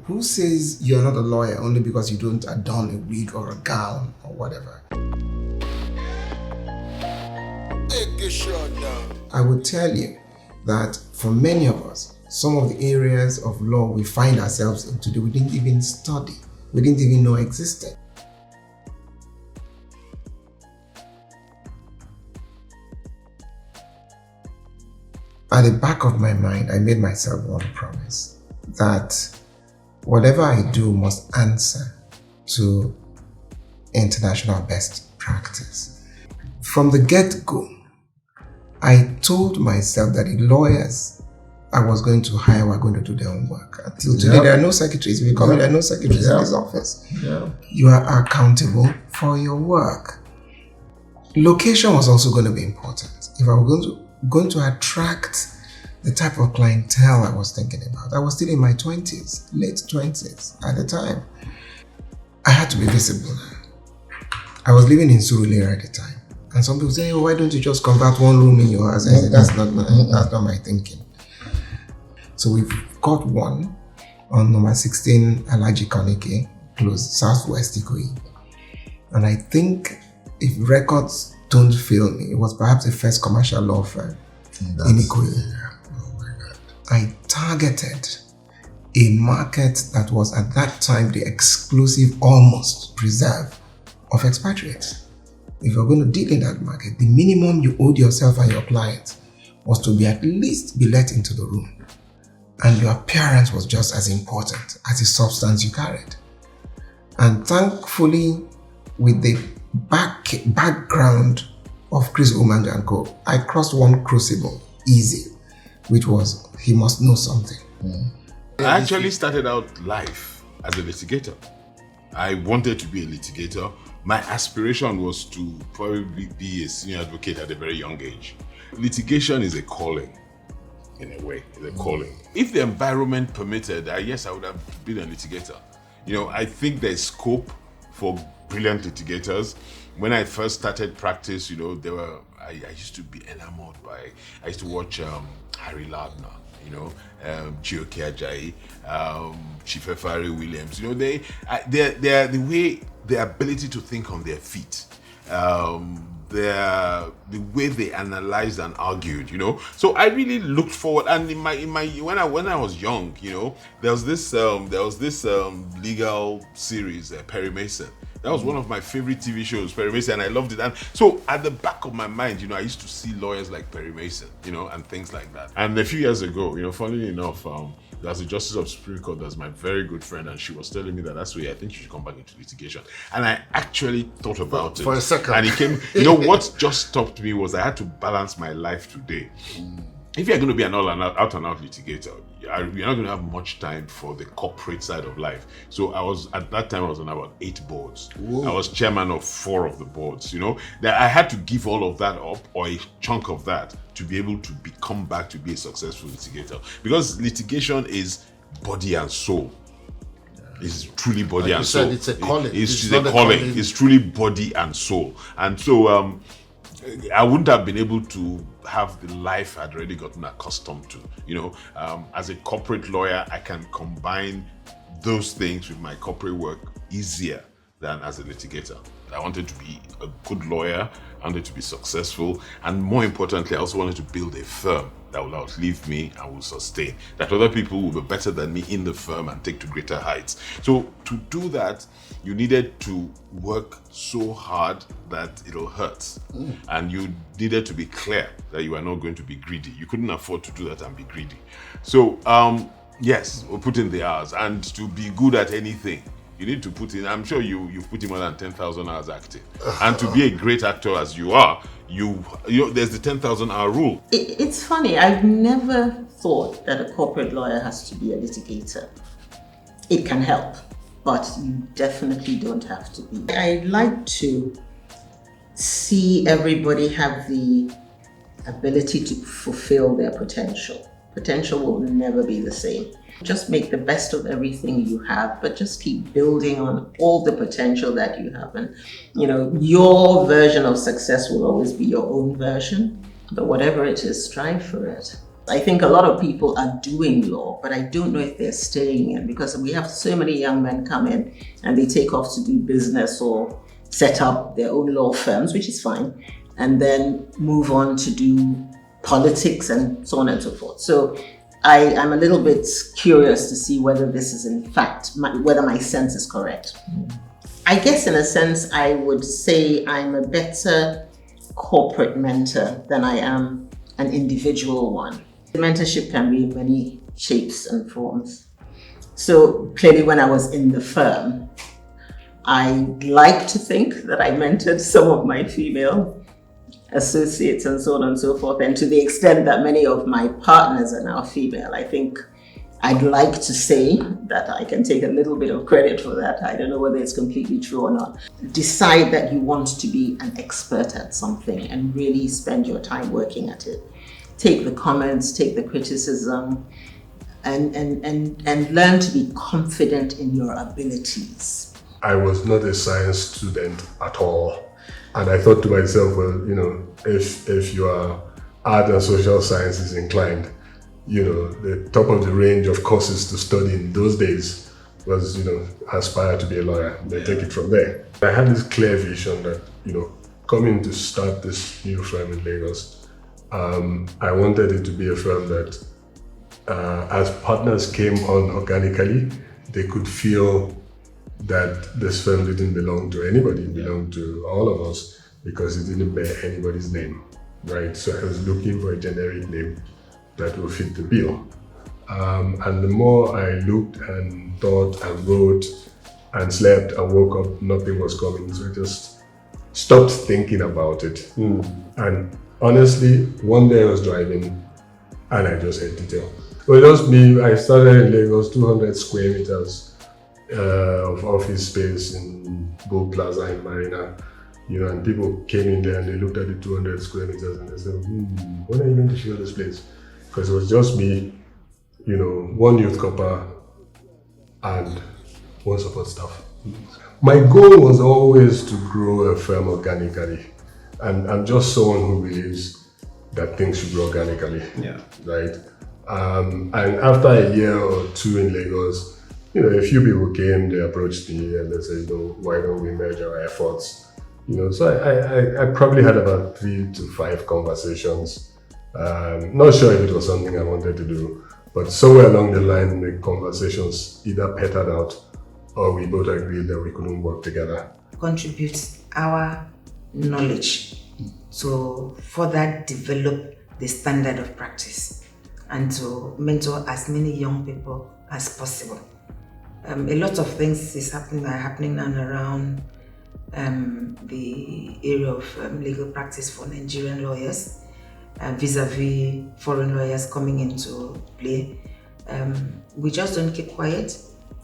Who says you're not a lawyer only because you don't adorn a wig or a gown or whatever? I would tell you that for many of us, some of the areas of law we find ourselves in today, we didn't even study, we didn't even know existed. At the back of my mind, I made myself one promise that whatever I do must answer to international best practice. From the get-go, I told myself that the lawyers I was going to hire were going to do their own work. Until today, there are no secretaries. If you come in, there are no secretaries in this office. You are accountable for your work. Location was also going to be important. If I were going to attract the type of clientele I was thinking about, I was still in my 20s, late 20s at the time. I had to be visible. I was living in Surulere at the time. And some people say, oh, why don't you just convert one room in your house? I said, that's not my thinking. So we've got one on number 16 Alhaji Konike, close, Southwest Ikoyi. And I think if records don't fail me, it was perhaps the first commercial law firm in Ikoyi. Oh my God. I targeted a market that was at that time the exclusive, almost preserve of expatriates. If you're going to deal in that market, the minimum you owed yourself and your clients was to be at least be let into the room. And your appearance was just as important as the substance you carried. And thankfully, with the background of Chris Umanjo and Co., I crossed one crucible easy, which was, he must know something. I actually started out life as a litigator. I wanted to be a litigator. My aspiration was to probably be a senior advocate at a very young age. Litigation is a calling, in a way, it's a calling. If the environment permitted, yes, I would have been a litigator. You know, I think there's scope for brilliant litigators. When I first started practice, you know, I used to be enamored by, I used to watch Harry Lardner, you know, Chioke Ajayi, Chief Efari Williams. You know, they're the ability to think on their feet, the way they analyzed and argued, you know. So I really looked forward, and in my when I was young, you know, there was this legal series, Perry Mason. That was one of my favorite TV shows, Perry Mason, and I loved it. And so at the back of my mind, you know, I used to see lawyers like Perry Mason, you know, and things like that. And a few years ago, you know, funnily enough, there's a Justice of Supreme Court that's my very good friend, and she was telling me that Asue, I think you should come back into litigation. And I actually thought about it. For a second. And it came, you know, what just stopped me was I had to balance my life today. If you're going to be an out and out litigator, you're not going to have much time for the corporate side of life. So at that time I was on about 8 boards. Whoa. I was chairman of 4 of the boards, you know. That I had to give all of that up, or a chunk of that, to be able to come back to be a successful litigator. Because litigation is body and soul. It's truly body and soul. It's a calling. It's a calling. It's truly body and soul. And so I wouldn't have been able to have the life I'd already gotten accustomed to. You know, as a corporate lawyer, I can combine those things with my corporate work easier than as a litigator. I wanted to be a good lawyer, I wanted to be successful, and more importantly, I also wanted to build a firm that will outlive me and will sustain, that other people will be better than me in the firm and take to greater heights. So to do that, you needed to work so hard that it'll hurt. And you needed to be clear that you are not going to be greedy. You couldn't afford to do that and be greedy. So yes, we'll put in the hours, and to be good at anything, you need to put in, I'm sure you've put in more than 10,000 hours acting. And to be a great actor as you are, you know, there's the 10,000 hour rule. It's funny, I've never thought that a corporate lawyer has to be a litigator. It can help, but you definitely don't have to be. I like to see everybody have the ability to fulfill their potential. Potential will never be the same. Just make the best of everything you have, but just keep building on all the potential that you have. And, you know, your version of success will always be your own version, but whatever it is, strive for it. I think a lot of people are doing law, but I don't know if they're staying in, because we have so many young men come in and they take off to do business or set up their own law firms, which is fine, and then move on to do politics and so on and so forth. So I'm a little bit curious to see whether this is in fact, whether my sense is correct. I guess in a sense, I would say I'm a better corporate mentor than I am an individual one. The mentorship can be in many shapes and forms. So clearly when I was in the firm, I like to think that I mentored some of my female associates and so on and so forth. And to the extent that many of my partners are now female, I think I'd like to say that I can take a little bit of credit for that. I don't know whether it's completely true or not. Decide that you want to be an expert at something and really spend your time working at it. Take the comments, take the criticism, and learn to be confident in your abilities. I was not a science student at all. And I thought to myself, well, if you are art and social sciences inclined, the top of the range of courses to study in those days was, aspire to be a lawyer, and then take it from there. I had this clear vision that, coming to start this new firm in Lagos, I wanted it to be a firm that, as partners came on organically, they could feel that this firm didn't belong to anybody, it belonged to all of us, because it didn't bear anybody's name, right? So I was looking for a generic name that will fit the bill. And the more I looked and thought and wrote and slept and woke up, nothing was coming. So I just stopped thinking about it. And honestly, one day I was driving and I just had detail. It was just me. I started in Lagos, 200 square meters of office space in Bull Plaza in Marina. And people came in there and they looked at the 200 square meters and they said, when are you going to show this place? Because it was just me, one youth corper and one support staff. My goal was always to grow a firm organically. And I'm just someone who believes that things should grow organically, right? And after a year or two in Lagos, a few people came, they approached me and they said, why don't we merge our efforts? So I probably had about 3 to 5 conversations. Not sure if it was something I wanted to do, but somewhere along the line, the conversations either petered out or we both agreed that we couldn't work together. Contribute our knowledge to further develop the standard of practice and to mentor as many young people as possible. A lot of things are happening now around the area of legal practice for Nigerian lawyers. Vis-a-vis foreign lawyers coming into play. We just don't keep quiet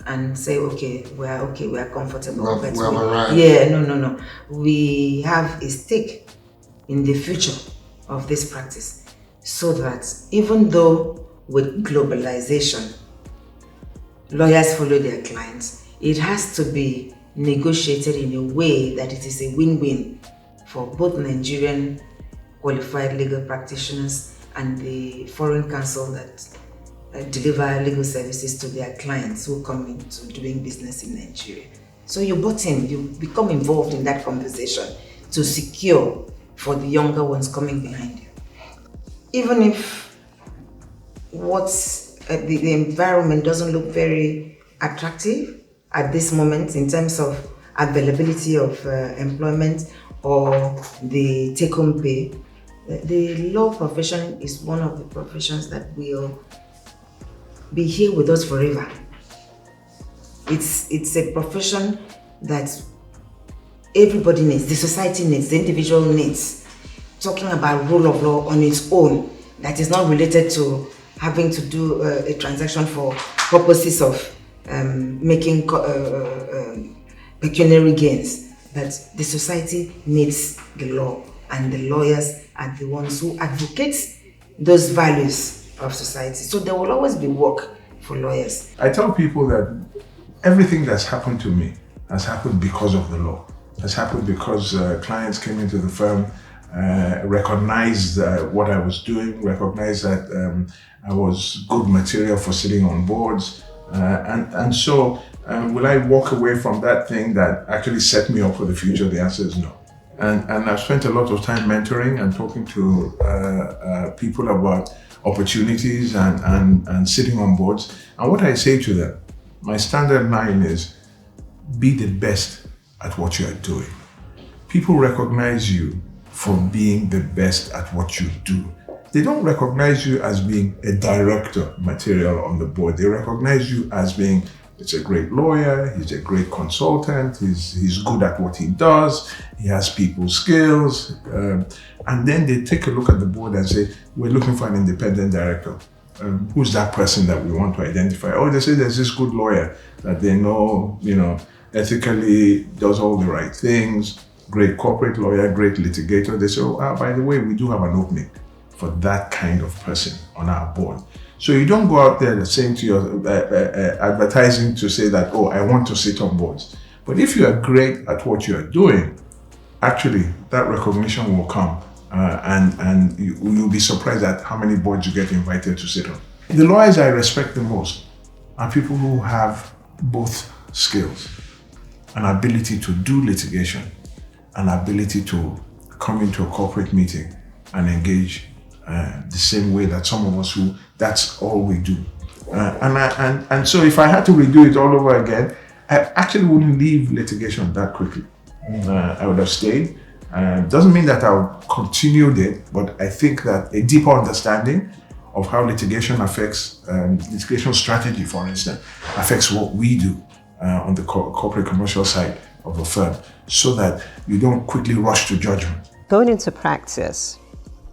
and say, we are comfortable. No. We have a stake in the future of this practice, so that even though with globalization, lawyers follow their clients, it has to be negotiated in a way that it is a win-win for both Nigerian qualified legal practitioners and the foreign counsel that deliver legal services to their clients who come into doing business in Nigeria. So you become involved in that conversation to secure for the younger ones coming behind you. Even if the environment doesn't look very attractive at this moment in terms of availability of employment or the take-home pay, the law profession is one of the professions that will be here with us forever. It's a profession that everybody needs, the society needs, the individual needs. Talking about rule of law on its own, that is not related to having to do a transaction for purposes of making pecuniary gains, that the society needs the law, and the lawyers are the ones who advocate those values of society. So there will always be work for lawyers. I tell people that everything that's happened to me has happened because of the law. Has happened because clients came into the firm recognized what I was doing, recognized that I was good material for sitting on boards. And so will I walk away from that thing that actually set me up for the future? The answer is no. And I've spent a lot of time mentoring and talking to people about opportunities and sitting on boards. And what I say to them, my standard line is, be the best at what you are doing. People recognize you for being the best at what you do. They don't recognize you as being a director material on the board. They recognize you as being, he's a great lawyer, he's a great consultant, he's good at what he does, he has people skills. And then they take a look at the board and say, we're looking for an independent director. Who's that person that we want to identify? Oh, they say there's this good lawyer that they know, ethically does all the right things, great corporate lawyer, great litigator. They say, oh, by the way, we do have an opening for that kind of person on our board. So you don't go out there saying to your advertising to say that, oh, I want to sit on boards. But if you are great at what you are doing, actually that recognition will come and you'll be surprised at how many boards you get invited to sit on. The lawyers I respect the most are people who have both skills, an ability to do litigation, an ability to come into a corporate meeting and engage the same way that some of us who, that's all we do. And so if I had to redo it all over again, I actually wouldn't leave litigation that quickly. I would have stayed. Doesn't mean that I'll continue it, but I think that a deeper understanding of how litigation affects, litigation strategy, for instance, affects what we do on the corporate commercial side of a firm, so that you don't quickly rush to judgment. Going into practice,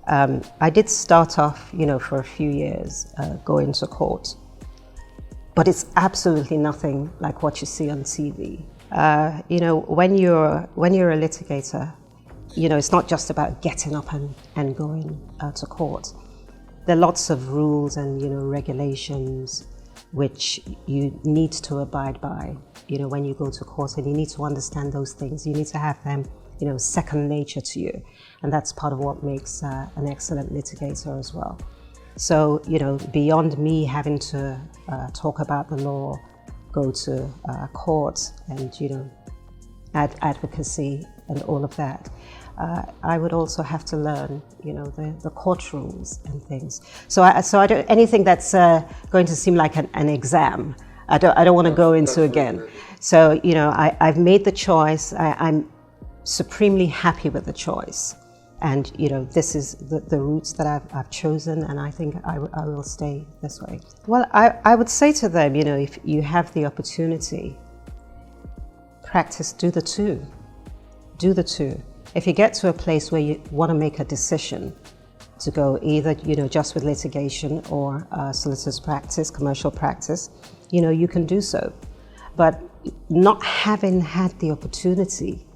I did start off, for a few years going to court, but it's absolutely nothing like what you see on TV. When you're a litigator, it's not just about getting up and going to court. There are lots of rules and regulations which you need to abide by, when you go to court, and you need to understand those things. You need to have them, second nature to you. And that's part of what makes an excellent litigator as well. So, beyond me having to talk about the law, go to court and, advocacy and all of that, I would also have to learn, the court rules and things. So I don't, anything that's going to seem like an exam, I don't want to go into again. So, I've made the choice. I'm supremely happy with the choice. And, this is the routes that I've chosen, and I think I will stay this way. Well, I would say to them, if you have the opportunity, practice, do the two. Do the two. If you get to a place where you want to make a decision to go either, just with litigation or solicitor's practice, commercial practice, you can do so. But not having had the opportunity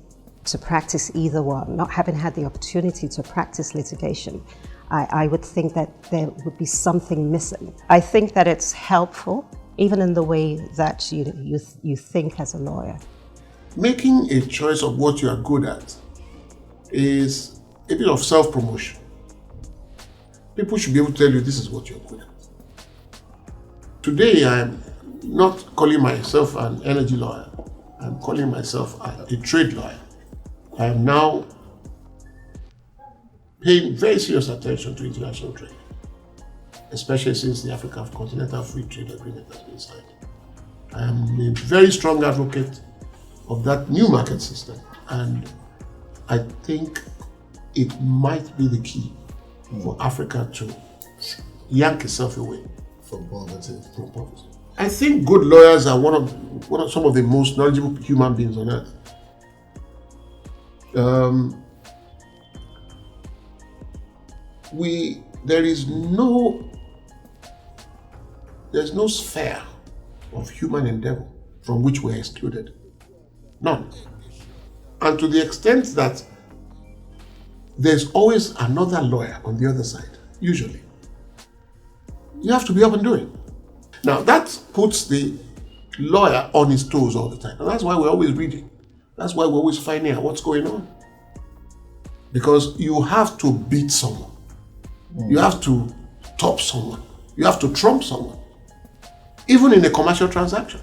to practice either one, not having had the opportunity to practice litigation, I would think that there would be something missing. I think that it's helpful, even in the way that you think as a lawyer. Making a choice of what you are good at is a bit of self-promotion. People should be able to tell you this is what you're good at. Today, I'm not calling myself an energy lawyer. I'm calling myself a trade lawyer. I am now paying very serious attention to international trade, especially since the African Continental Free Trade Agreement has been signed. I am a very strong advocate of that new market system, and I think it might be the key for Africa to yank itself away from poverty. I think good lawyers are one of some of the most knowledgeable human beings on earth. There's no sphere of human endeavor from which we're excluded. None. And to the extent that there's always another lawyer on the other side, usually, you have to be up and doing. Now that puts the lawyer on his toes all the time. And that's why we're always reading. That's why we're always finding out what's going on. Because you have to beat someone. You have to top someone. You have to trump someone. Even in a commercial transaction.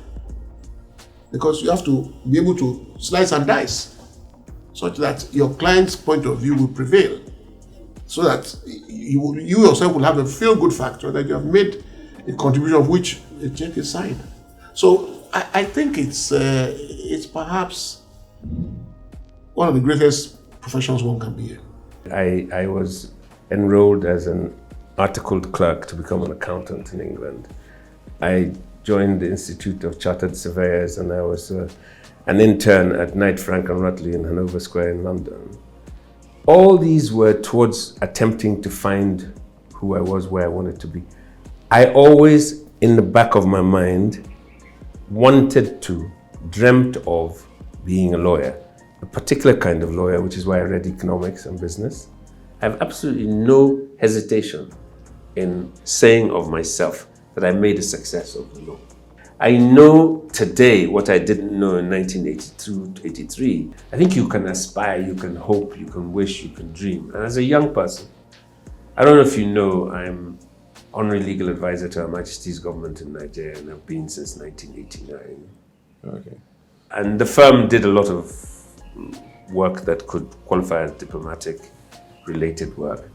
Because you have to be able to slice and dice such that your client's point of view will prevail. So that you yourself will have a feel-good factor that you have made a contribution of which a check is signed. So I think it's perhaps one of the greatest professions one can be in. I was enrolled as an articled clerk to become an accountant in England. I joined the Institute of Chartered Surveyors and I was an intern at Knight Frank and Rutley in Hanover Square in London. All these were towards attempting to find who I was, where I wanted to be. I always, in the back of my mind, dreamt of being a lawyer, a particular kind of lawyer, which is why I read economics and business. I have absolutely no hesitation in saying of myself that I made a success of the law. I know today what I didn't know in 1982-83. I think you can aspire, you can hope, you can wish, you can dream. And as a young person, I don't know if you know, I'm honorary legal advisor to Her Majesty's government in Nigeria and have been since 1989. Okay. And the firm did a lot of work that could qualify as diplomatic related work.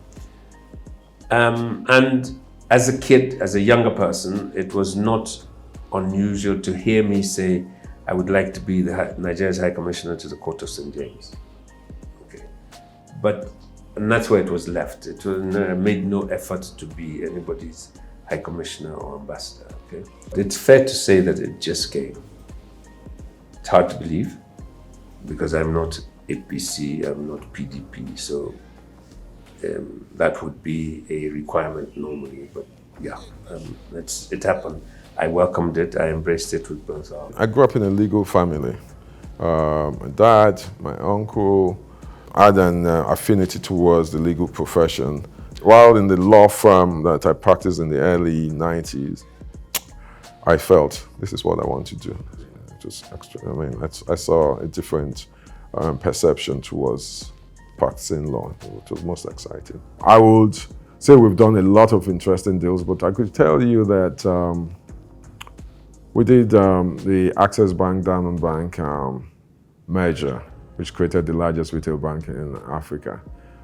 And as a kid, as a younger person, it was not unusual to hear me say, I would like to be Nigeria's High Commissioner to the Court of St. James. Okay. And that's where it was left. It was, made no effort to be anybody's High Commissioner or Ambassador. Okay. It's fair to say that it just came. It's hard to believe because I'm not APC, I'm not PDP, so that would be a requirement normally, but yeah, it happened. I welcomed it, I embraced it with both arms. I grew up in a legal family. My dad, my uncle had an affinity towards the legal profession. While in the law firm that I practiced in the early 90s, I felt this is what I want to do. Just extra, I saw a different perception towards practicing law. It was most exciting. I would say we've done a lot of interesting deals, but I could tell you that we did the Access Bank Diamond Bank merger, which created the largest retail bank in Africa.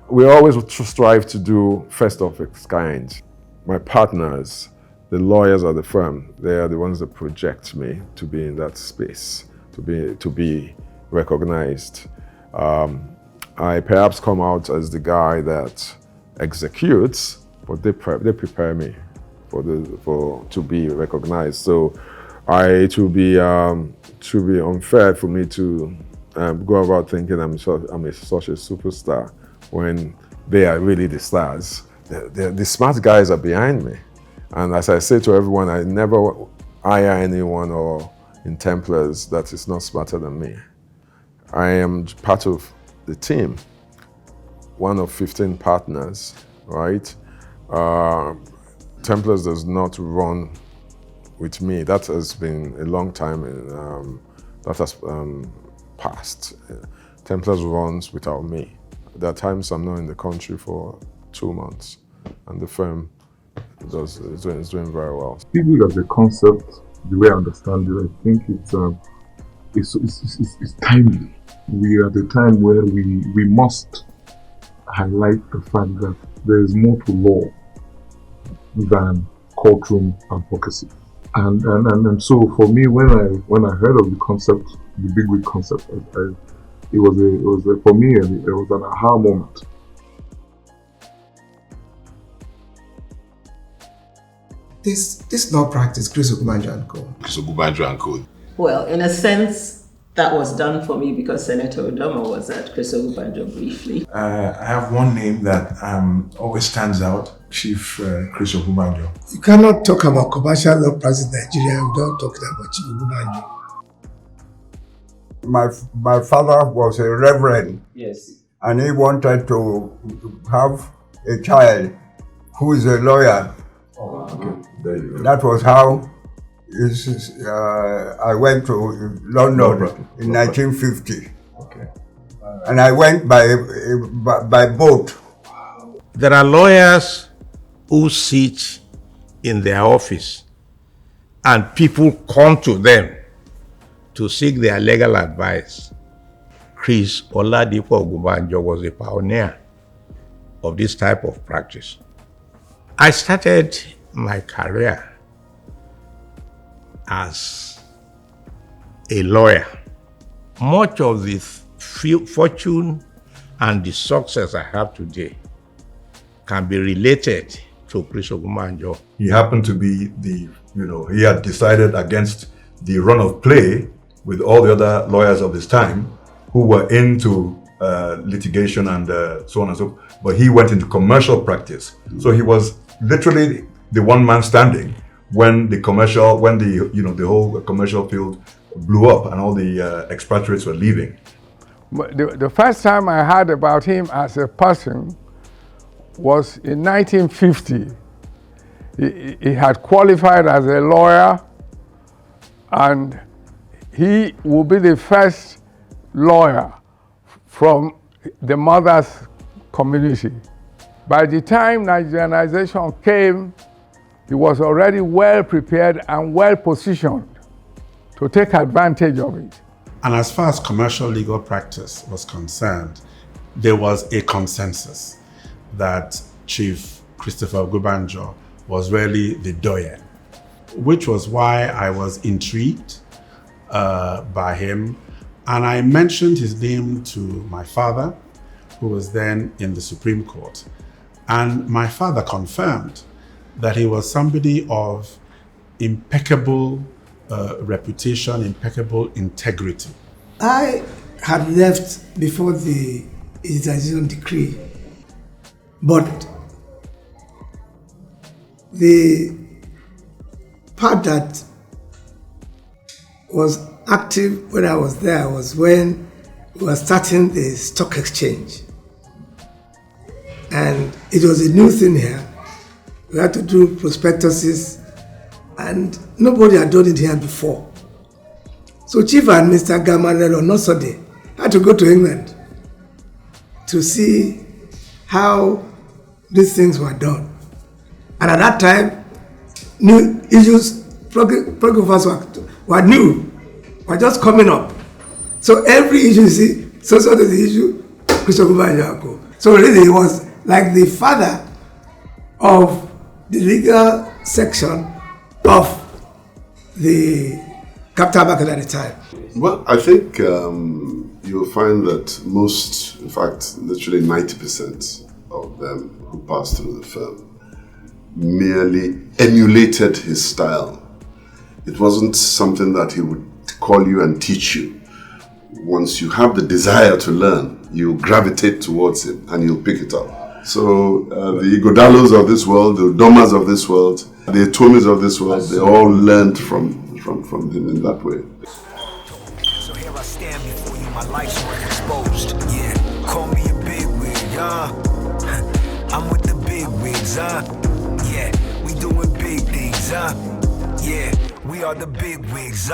We always strive to do first of its kind. My partners, the lawyers at the firm, they are the ones that project me to be in that space, to be recognized. I perhaps come out as the guy that executes, but they prepare me to be recognized. So it will be unfair for me to go about thinking I'm such a superstar when they are really the stars. The smart guys are behind me. And as I say to everyone, I never hire anyone or in Templars that is not smarter than me. I am part of the team, one of 15 partners, right? Templars does not run with me. That has been a long time, that has passed. Templars runs without me. There are times I'm not in the country for 2 months, and the firm is doing very well. BIGWIG as a concept, the way I understand it, I think it's timely. We are at a time where we must highlight the fact that there is more to law than courtroom advocacy. And so for me, when I heard of the concept, the BIGWIG concept, it was an aha moment. This law practice, Chris Ogunbanjo and Co. Chris Ogunbanjo and Co. Well, in a sense, that was done for me because Senator Odomo was at Chris Ogunbanjo briefly. I have one name that always stands out, Chief Chris Ogunbanjo. You cannot talk about commercial law practice in Nigeria without talking about Chief Ogunbanjo. My father was a reverend. Yes. And he wanted to have a child who is a lawyer. Oh, okay. There you go. That was how I went to London in 1950. Okay. And I went by boat. There are lawyers who sit in their office and people come to them to seek their legal advice. Chris Oladipo Ogunbanjo was a pioneer of this type of practice. I started my career as a lawyer. Much of the fortune and the success I have today can be related to Chris Ogunbanjo. He happened to be he had decided against the run of play with all the other lawyers of his time who were into litigation and so on and so forth. But he went into commercial practice. So he was literally the one man standing when the whole commercial field blew up and all the expatriates were leaving. The first time I heard about him as a person was in 1950. He had qualified as a lawyer, and he will be the first lawyer from the mother's community. By the time Nigerianization came, he was already well prepared and well positioned to take advantage of it. And as far as commercial legal practice was concerned, there was a consensus that Chief Christopher Ogunbanjo was really the doyen, which was why I was intrigued by him. And I mentioned his name to my father, who was then in the Supreme Court. And my father confirmed that he was somebody of impeccable reputation, impeccable integrity. I had left before the Izazon decree, but the part that was active when I was there was when we were starting the stock exchange. And it was a new thing here. We had to do prospectuses, and nobody had done it here before. So Chief and Mr. Gamarello Nosode had to go to England to see how these things were done. And at that time, new issues, programmers were new, were just coming up. So every issue you see, so the issue, Christopher Ogunbanjo. So really he was like the father of the legal section of the capital market at the time. Well, I think you'll find that most, in fact, literally 90% of them who passed through the firm merely emulated his style. It wasn't something that he would call you and teach you. Once you have the desire to learn, you gravitate towards him and you'll pick it up. So the Ighodalos of this world, the Domas of this world, the Etomis of this world, they all learned from him in that way. So here I stand before you, my life's work exposed. Yeah, call me a bigwig, I'm with the bigwigs, yeah, we doing big things, yeah, we are the bigwigs,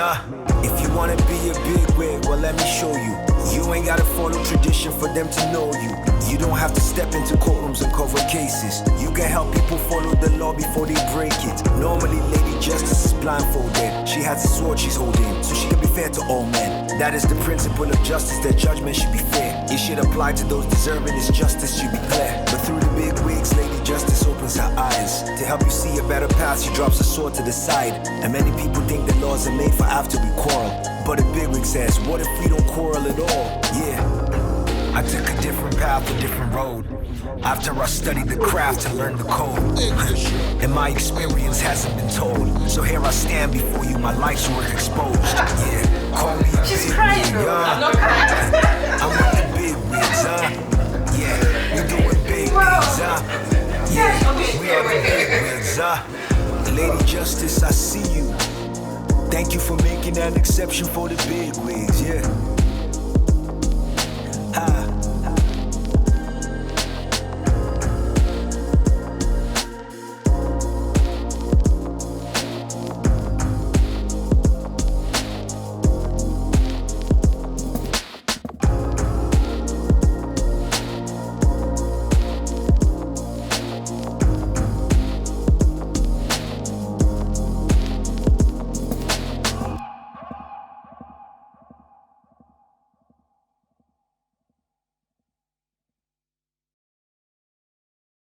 If you wanna be a bigwig, well let me show you. You ain't gotta follow tradition for them to know you. You don't have to step into courtrooms and cover cases. You can help people follow the law before they break it. Normally, Lady Justice is blindfolded. She has a sword she's holding, so she can be fair to all men. That is the principle of justice, that judgment should be fair. It should apply to those deserving, its justice should be clear. But through the big wigs, Lady Justice opens her eyes. To help you see a better path, she drops a sword to the side. And many people think the laws are made for after we quarrel. But a bigwig says, what if we don't quarrel at all? Yeah. I took a different path, a different road. After I studied the craft and learned the code. And my experience hasn't been told. So here I stand before you, my life's work exposed. Yeah, call me a She's big crying, wig, bro. I'm not crying. I'm with the big wigs, yeah, we doing big things, yeah, we are the big wigs, Lady Justice, I see you. Thank you for making an exception for the big wigs, yeah.